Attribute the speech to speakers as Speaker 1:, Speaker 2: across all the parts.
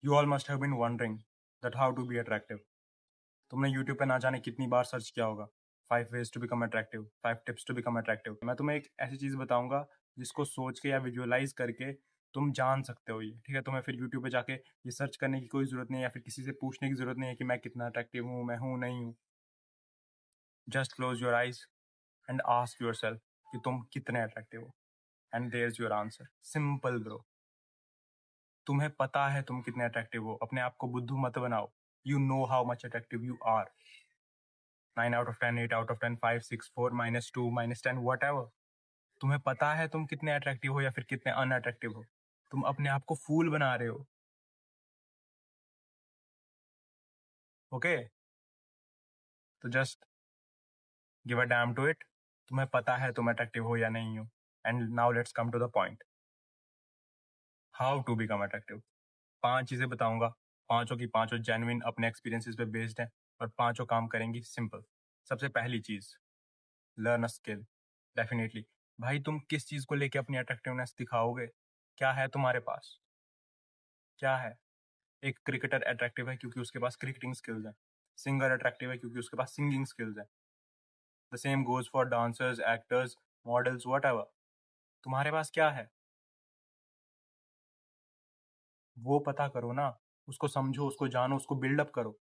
Speaker 1: You all must have been wondering that how to be attractive. तुमने YouTube पे ना जाने कितनी बार सर्च किया होगा 5 ways to become attractive, 5 tips to become attractive. मैं तुम्हें एक ऐसी चीज़ बताऊंगा जिसको सोच के या विजुअलाइज करके तुम जान सकते हो ये, ठीक है। तुम्हें फिर YouTube पे जाके ये सर्च करने की कोई ज़रूरत नहीं है या फिर किसी से पूछने की ज़रूरत नहीं है कि मैं कितना अट्रैक्टिव हूँ, मैं हूँ नहीं हूँ। Just close your eyes and ask yourself कि तुम कितने अट्रैक्टिव हो, and there is your answer. Simple bro, तुम्हें पता है तुम कितने अट्रैक्टिव हो, अपने आप को बुद्धू मत बनाओ। You know how much attractive you are. 9 out of 10, 8 out of 10, 5, 6, 4, -2, -10, what ever. तुम्हें पता है तुम कितने अट्रैक्टिव हो या फिर कितने अनअट्रैक्टिव हो। तुम अपने आप को फूल बना रहे हो। ओके, तो just give a damn to it. तुम्हें पता है तुम अट्रैक्टिव हो या नहीं हो। And now let's come to the point, how to become attractive. 5 चीजें बताऊंगा, पांचों की पांचों जेन्युइन अपने एक्सपीरियंसेस पे बेस्ड हैं और पांचों काम करेंगी सिंपल। सबसे पहली चीज, लर्न अ स्किल। डेफिनेटली भाई, तुम किस चीज को लेके अपनी अट्रैक्टिवनेस दिखाओगे? क्या है तुम्हारे पास? क्या है? एक क्रिकेटर अट्रैक्टिव है क्योंकि उसके पास क्रिकेटिंग स्किल्स हैं। सिंगर अट्रैक्टिव है क्योंकि उसके पास सिंगिंग स्किल्स हैं। The same goes for dancers, actors, models, what ever. तुम्हारे पास क्या है वो पता करो ना, उसको समझो, उसको जानो, उसको बिल्डअप करो।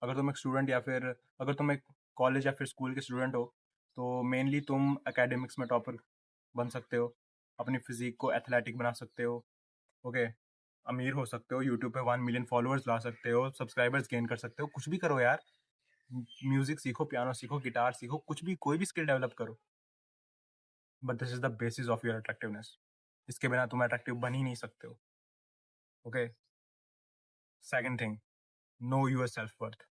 Speaker 1: अगर तुम एक स्टूडेंट या फिर अगर तुम एक कॉलेज या फिर स्कूल के स्टूडेंट हो तो मेनली तुम एकेडमिक्स में टॉपर बन सकते हो, अपनी फिजिक को एथलेटिक बना सकते हो। ओके, अमीर हो सकते हो, यूट्यूब पे 1 मिलियन फॉलोअर्स ला सकते हो, सब्सक्राइबर्स गेन कर सकते हो, कुछ भी करो यार। म्यूजिक सीखो, पियानो सीखो, गिटार सीखो, कुछ भी, कोई भी स्किल डेवलप करो। But this is the basis of your attractiveness. इसके बिना तुम अट्रैक्टिव बन ही नहीं सकते हो। Okay, second thing, know your self worth.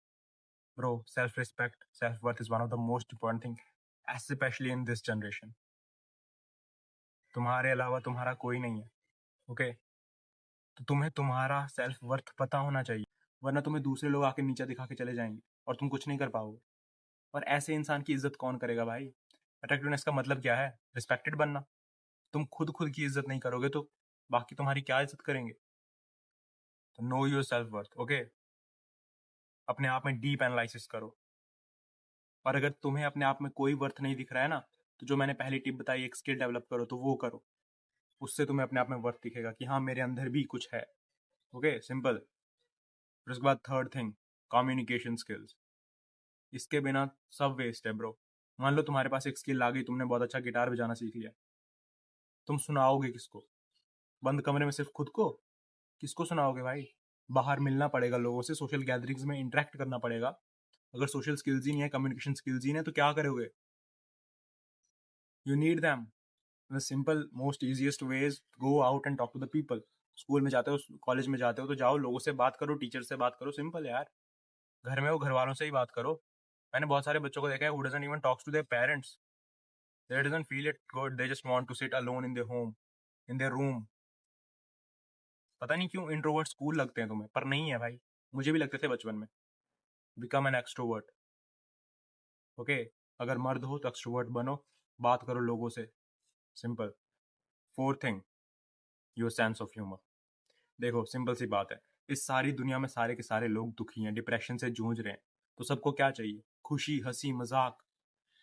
Speaker 1: Bro, self respect, self worth is one of the most important thing, especially in this generation. तुम्हारे अलावा तुम्हारा कोई नहीं है। ओके, तो तुम्हें तुम्हारा सेल्फ वर्थ पता होना चाहिए, वरना तुम्हें दूसरे लोग आके नीचा दिखा के चले जाएंगे और तुम कुछ नहीं कर पाओगे। और ऐसे इंसान की इज्जत कौन करेगा भाई? अट्रैक्टिवनेस का मतलब क्या है? रिस्पेक्टेड बनना। तुम खुद की इज्जत नहीं करोगे तो बाकी तुम्हारी क्या इज्जत करेंगे? तो know your self worth. Okay, अपने आप में डीप एनालिसिस करो। और अगर तुम्हें अपने आप में कोई वर्थ नहीं दिख रहा है ना, तो जो मैंने पहली टिप बताई, एक स्किल डेवलप करो, तो वो करो। उससे तुम्हें अपने आप में वर्थ दिखेगा कि हाँ, मेरे अंदर भी कुछ है। Okay, simple. फिर उसके बाद थर्ड थिंग, कम्युनिकेशन स्किल्स। इसके बिना सब वेस्ट है ब्रो। मान लो तुम्हारे पास एक स्किल आ गई, तुमने बहुत अच्छा गिटार बजाना सीख लिया, तुम सुनाओगे किसको? बंद कमरे में सिर्फ खुद को? किसको सुनाओगे भाई? बाहर मिलना पड़ेगा लोगों से, सोशल गैदरिंग्स में इंटरेक्ट करना पड़ेगा। अगर सोशल स्किल्स ही नहीं है, कम्युनिकेशन स्किल्स ही नहीं है, तो क्या करोगे? You need them. The simple most easiest way is go out and talk to the people. School में जाते हो, कॉलेज में जाते हो, तो जाओ, लोगों से बात करो, टीचर से बात करो। सिंपल यार। घर में हो, घर वालों से ही बात करो। मैंने बहुत सारे बच्चों को देखा है who doesn't even talks to their parents. They doesn't feel it good, they just want to sit alone in their home, in their room. पता नहीं क्यों इंट्रोवर्ट कूल लगते हैं तुम्हें, पर नहीं है भाई। मुझे भी लगते थे बचपन में। Become an extrovert. ओके, अगर मर्द हो तो एक्सट्रोवर्ट बनो, बात करो लोगों से। Simple. Fourth thing, your sense of humour. देखो, सिंपल सी बात है, इस सारी दुनिया में सारे के सारे लोग दुखी हैं, डिप्रेशन से जूझ रहे हैं। तो सबको क्या चाहिए? खुशी, हंसी, मजाक।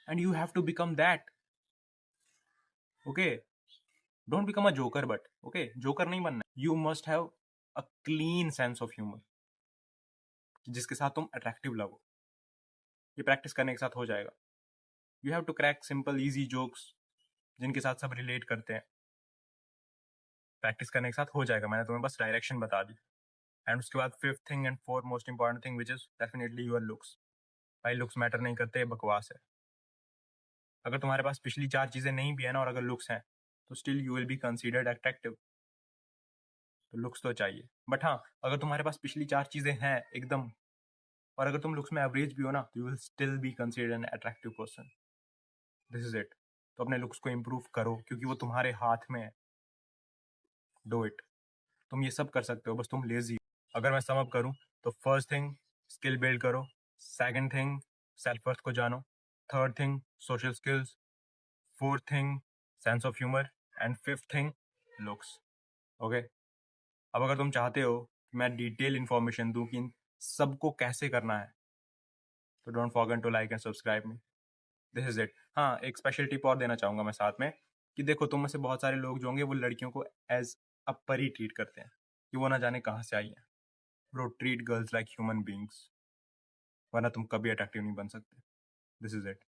Speaker 1: And you have to become that. Okay, don't become a joker, but okay, joker नहीं बनना। You must have a clean sense of humour जिसके साथ तुम अट्रैक्टिव लगो। ये प्रैक्टिस करने के साथ हो जाएगा। You have to crack simple easy jokes जिनके साथ सब रिलेट करते हैं। प्रैक्टिस करने के साथ हो जाएगा, मैंने तुम्हें बस डायरेक्शन बता दी। एंड उसके बाद fifth thing and fourth most important thing which is definitely your looks. भाई, लुक्स मैटर नहीं करते, बकवास है। अगर तुम्हारे पास पिछली 4 चीजें नहीं भी है ना, और अगर लुक्स हैं, तो still you will be considered attractive. तो लुक्स तो चाहिए, बट हाँ, अगर तुम्हारे पास पिछली 4 चीजें हैं एकदम, और अगर तुम लुक्स में एवरेज भी हो ना, तो you will still be considered an attractive person. This is it. तो अपने लुक्स को इंप्रूव करो क्योंकि वो तुम्हारे हाथ में है। Do it. तुम ये सब कर सकते हो, बस तुम लेजी। अगर मैं सम अप करूं, तो फर्स्ट थिंग, स्किल बिल्ड करो। सेकंड थिंग, सेल्फ वर्थ को जानो। Third thing, social skills. Fourth thing, sense of humour. And fifth thing, looks. Okay. अब अगर तुम चाहते हो कि मैं डिटेल इन्फॉर्मेशन दूं कि इन सबको कैसे करना है, तो don't forget to like and subscribe me. This is it. हाँ, एक स्पेशल टिप और देना चाहूंगा मैं साथ में, कि देखो तुम में से बहुत सारे लोग जो होंगे वो लड़कियों को एज अ परी ट्रीट करते हैं कि वो ना जाने कहाँ से आई है। Bro, treat girls like human beings, वरना तुम कभी अट्रैक्टिव नहीं बन सकते। This is it.